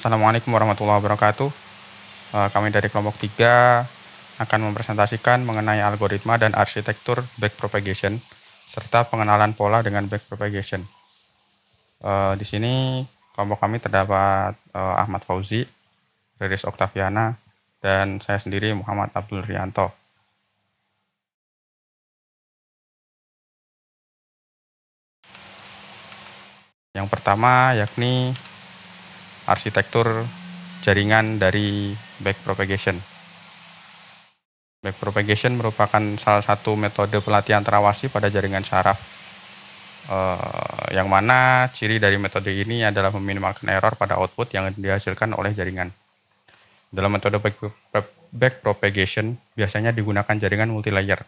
Assalamualaikum warahmatullahi wabarakatuh. Kami dari kelompok 3 akan mempresentasikan mengenai algoritma dan arsitektur backpropagation serta pengenalan pola dengan backpropagation. Di sini kelompok kami terdapat Ahmad Fauzi, Riris Oktaviana, dan saya sendiri Muhammad Abdul Rianto. Yang pertama yakni arsitektur jaringan dari backpropagation. Backpropagation merupakan salah satu metode pelatihan terawasi pada jaringan syaraf, yang mana ciri dari metode ini adalah meminimalkan error pada output yang dihasilkan oleh jaringan. Dalam metode backpropagation biasanya digunakan jaringan multilayer.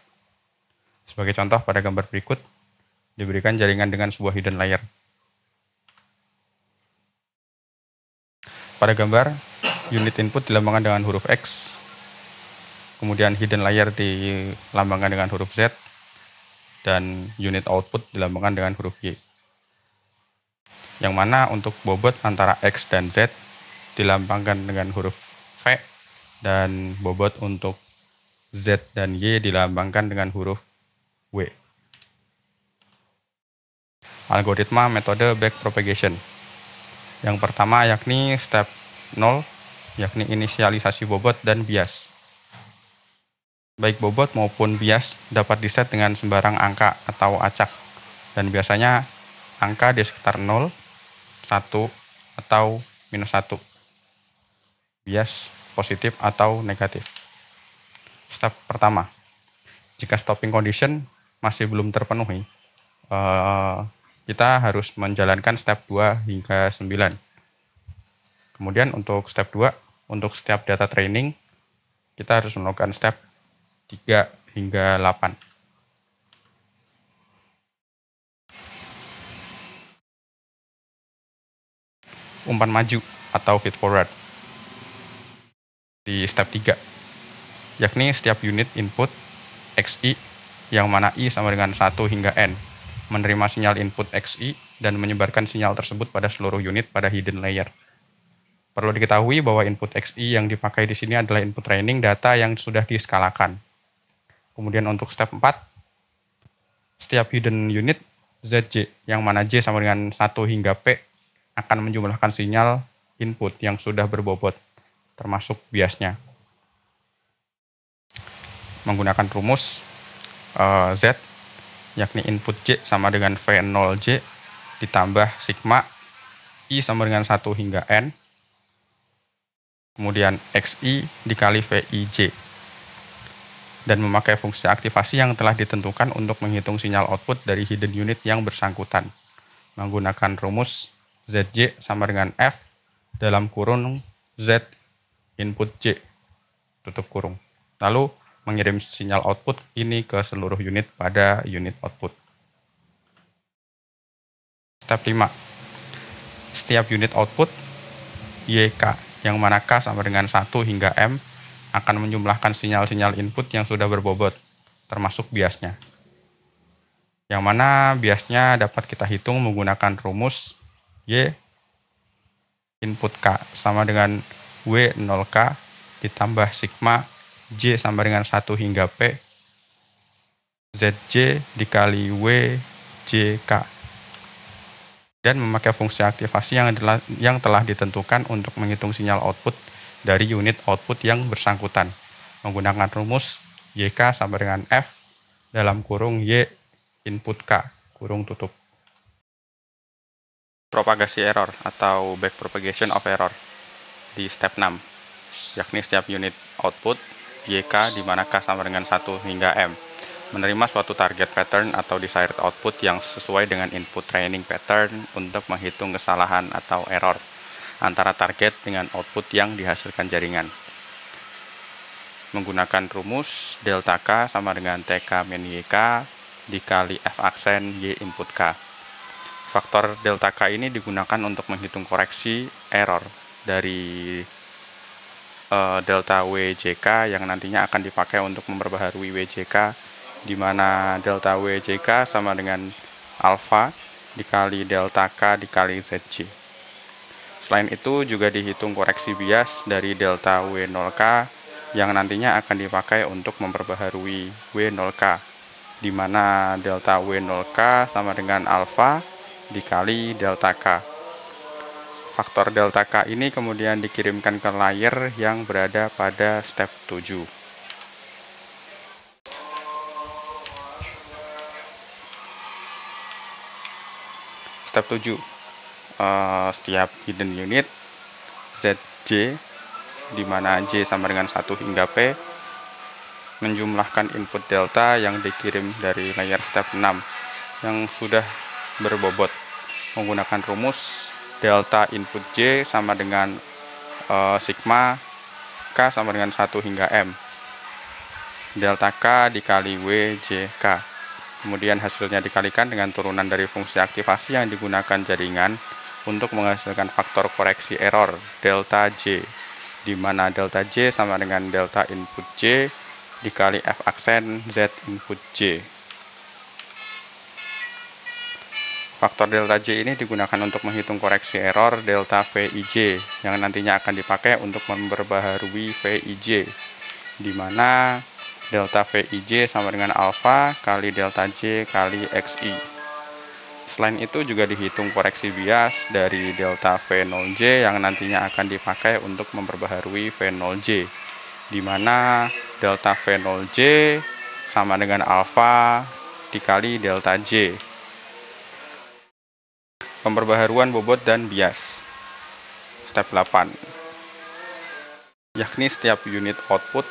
Sebagai contoh pada gambar berikut, diberikan jaringan dengan sebuah hidden layer. Pada gambar, unit input dilambangkan dengan huruf X, kemudian hidden layer dilambangkan dengan huruf Z, dan unit output dilambangkan dengan huruf Y. Yang mana untuk bobot antara X dan Z dilambangkan dengan huruf V, dan bobot untuk Z dan Y dilambangkan dengan huruf W. Algoritma metode backpropagation. Yang pertama yakni step 0, yakni inisialisasi bobot dan bias. Baik bobot maupun bias dapat diset dengan sembarang angka atau acak, dan biasanya angka di sekitar 0, 1, atau minus 1. Bias positif atau negatif. Step pertama, jika stopping condition masih belum terpenuhi, kita harus menjalankan step 2 hingga 9. Kemudian untuk step 2, untuk setiap data training, kita harus melakukan step 3 hingga 8. Umpan maju atau feed forward di step 3, yakni setiap unit input XI, yang mana I sama dengan 1 hingga N, menerima sinyal input XI dan menyebarkan sinyal tersebut pada seluruh unit pada hidden layer. Perlu diketahui bahwa input XI yang dipakai di sini adalah input training data yang sudah diskalakan. Kemudian untuk step 4, setiap hidden unit ZJ, yang mana J sama dengan 1 hingga P, akan menjumlahkan sinyal input yang sudah berbobot, termasuk biasnya. Menggunakan rumus Z, yakni input J sama dengan V0J ditambah sigma I sama dengan 1 hingga N, kemudian XI dikali VIJ, dan memakai fungsi aktivasi yang telah ditentukan untuk menghitung sinyal output dari hidden unit yang bersangkutan, menggunakan rumus ZJ sama dengan F dalam kurung Z input J tutup kurung, lalu mengirim sinyal output ini ke seluruh unit pada unit output. Step 5, setiap unit output YK, yang mana K sama dengan 1 hingga M, akan menjumlahkan sinyal-sinyal input yang sudah berbobot, termasuk biasnya. Yang mana biasnya dapat kita hitung menggunakan rumus Y input K sama dengan W0K ditambah sigma J sama dengan 1 hingga P ZJ dikali WJK, dan memakai fungsi aktivasi yang telah ditentukan untuk menghitung sinyal output dari unit output yang bersangkutan, menggunakan rumus YK sama dengan F dalam kurung Y input K kurung tutup. Propagasi error atau backpropagation of error di step 6, yakni setiap unit output YK di mana K sama dengan 1 hingga M menerima suatu target pattern atau desired output yang sesuai dengan input training pattern untuk menghitung kesalahan atau error antara target dengan output yang dihasilkan jaringan. Menggunakan rumus delta K sama dengan TK min YK dikali F aksen Y input K. Faktor delta K ini digunakan untuk menghitung koreksi error dari delta WJK yang nantinya akan dipakai untuk memperbaharui WJK, di mana delta WJK sama dengan alfa dikali delta K dikali ZJ. Selain itu juga dihitung koreksi bias dari delta W0K yang nantinya akan dipakai untuk memperbaharui W0K, di mana delta W0K sama dengan alfa dikali delta K. Faktor delta K ini kemudian dikirimkan ke layer yang berada pada step 7. Step 7, setiap hidden unit Zj, di mana J sama dengan 1 hingga P, menjumlahkan input delta yang dikirim dari layer step 6 yang sudah berbobot menggunakan rumus delta input J sama dengan sigma K sama dengan 1 hingga M. Delta K dikali WJK. Kemudian hasilnya dikalikan dengan turunan dari fungsi aktivasi yang digunakan jaringan untuk menghasilkan faktor koreksi error delta J, di mana delta J sama dengan delta input J dikali F aksen Z input J. Faktor delta J ini digunakan untuk menghitung koreksi error delta VIJ yang nantinya akan dipakai untuk memperbaharui VIJ, di mana delta VIJ sama dengan alfa kali delta J kali XI. Selain itu juga dihitung koreksi bias dari delta V0J yang nantinya akan dipakai untuk memperbaharui V0J, di mana delta V0J sama dengan alfa dikali delta J. Pemperbaharuan bobot dan bias. Step 8, yakni setiap unit output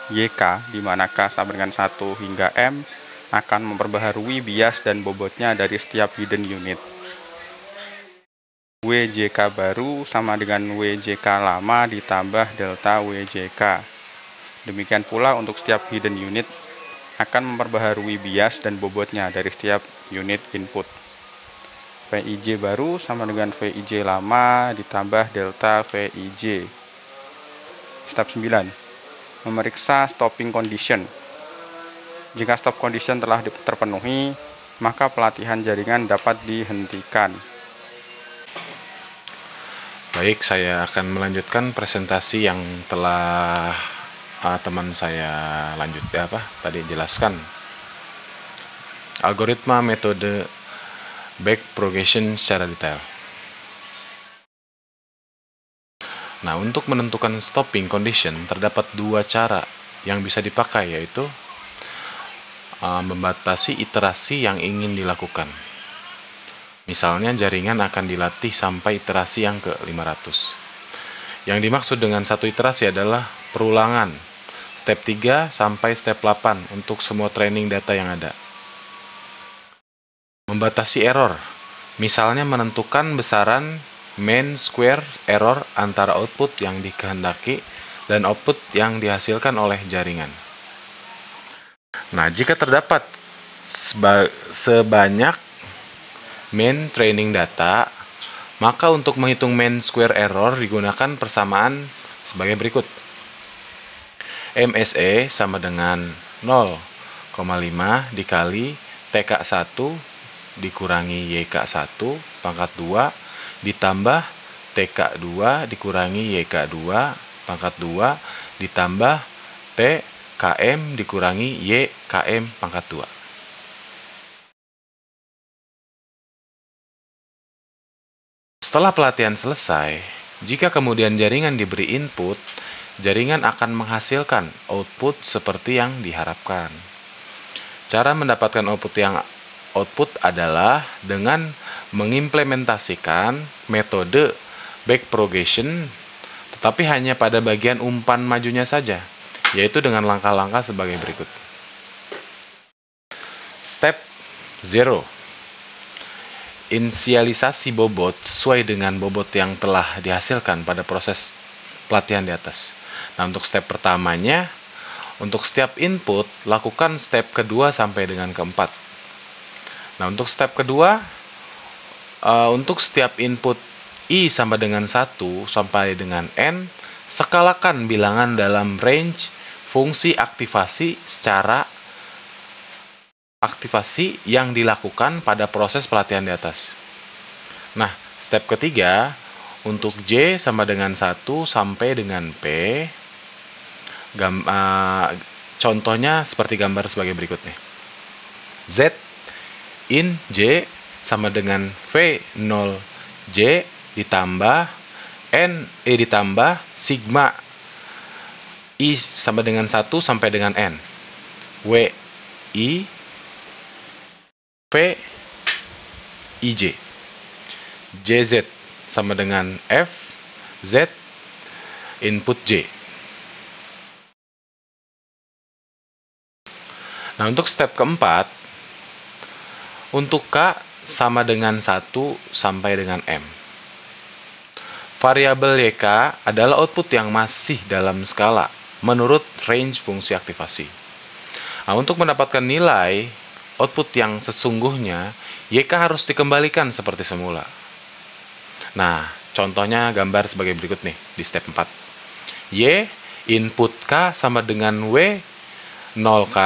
YK, di mana K sama dengan 1 hingga M, akan memperbaharui bias dan bobotnya dari setiap hidden unit. WJK baru sama dengan WJK lama ditambah delta WJK. Demikian pula untuk setiap hidden unit akan memperbaharui bias dan bobotnya dari setiap unit input. VIJ baru sama dengan VIJ lama ditambah delta VIJ. Step 9, memeriksa stopping condition. Jika stop condition telah terpenuhi, maka pelatihan jaringan dapat dihentikan. Baik, saya akan melanjutkan presentasi yang telah teman saya tadi jelaskan. Algoritma metode backpropagation secara detail. Nah, untuk menentukan stopping condition terdapat dua cara yang bisa dipakai, yaitu membatasi iterasi yang ingin dilakukan. Misalnya jaringan akan dilatih sampai iterasi yang ke-500. Yang dimaksud dengan satu iterasi adalah perulangan step 3 sampai step 8 untuk semua training data yang ada. Membatasi error, misalnya menentukan besaran mean square error antara output yang dikehendaki dan output yang dihasilkan oleh jaringan. Nah, jika terdapat sebanyak mean training data, maka untuk menghitung mean square error digunakan persamaan sebagai berikut. MSE sama dengan 0,5 dikali TK1 dikurangi YK1 pangkat 2 ditambah TK2 dikurangi YK2 pangkat 2 ditambah TKM dikurangi YKM pangkat 2. Setelah pelatihan selesai, jika kemudian jaringan diberi input, jaringan akan menghasilkan output seperti yang diharapkan. Cara mendapatkan output adalah dengan mengimplementasikan metode backpropagation, tetapi hanya pada bagian umpan majunya saja, yaitu dengan langkah-langkah sebagai berikut. Step 0. Inisialisasi bobot sesuai dengan bobot yang telah dihasilkan pada proses pelatihan di atas. Nah, untuk step pertamanya, untuk setiap input, lakukan step kedua sampai dengan keempat. Nah, untuk step kedua, untuk setiap input I sama dengan 1 sampai dengan N, skalakan bilangan dalam range fungsi aktivasi secara aktivasi yang dilakukan pada proses pelatihan di atas. Nah, step ketiga, untuk J sama dengan 1 sampai dengan P. Contohnya seperti gambar sebagai berikut nih. Z in J sama dengan V0J ditambah ditambah sigma I sama dengan 1 sampai dengan N. W I V IJ. JZ sama dengan F Z input J. Nah, untuk step keempat, untuk K sama dengan 1 sampai dengan M. Variabel YK adalah output yang masih dalam skala menurut range fungsi aktivasi. Nah, untuk mendapatkan nilai output yang sesungguhnya, YK harus dikembalikan seperti semula. Nah, contohnya gambar sebagai berikut nih di step 4. Y input K sama dengan W 0K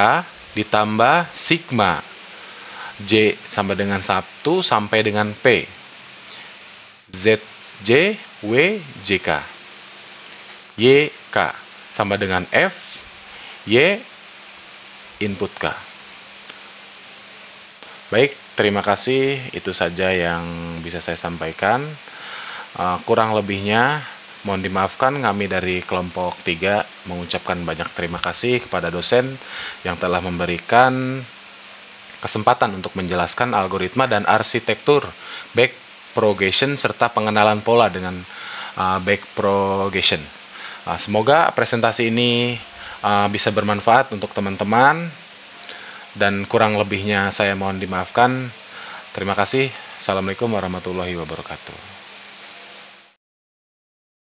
ditambah sigma J sama dengan 1 sampai dengan P. ZJ W JK. YK sama dengan F Y input K. Baik, terima kasih. Itu saja yang bisa saya sampaikan. Kurang lebihnya mohon dimaafkan. Kami dari kelompok 3 mengucapkan banyak terima kasih kepada dosen yang telah memberikan kesempatan untuk menjelaskan algoritma dan arsitektur backpropagation serta pengenalan pola dengan backpropagation. Semoga presentasi ini bisa bermanfaat untuk teman-teman, dan kurang lebihnya saya mohon dimaafkan. Terima kasih. Assalamualaikum warahmatullahi wabarakatuh.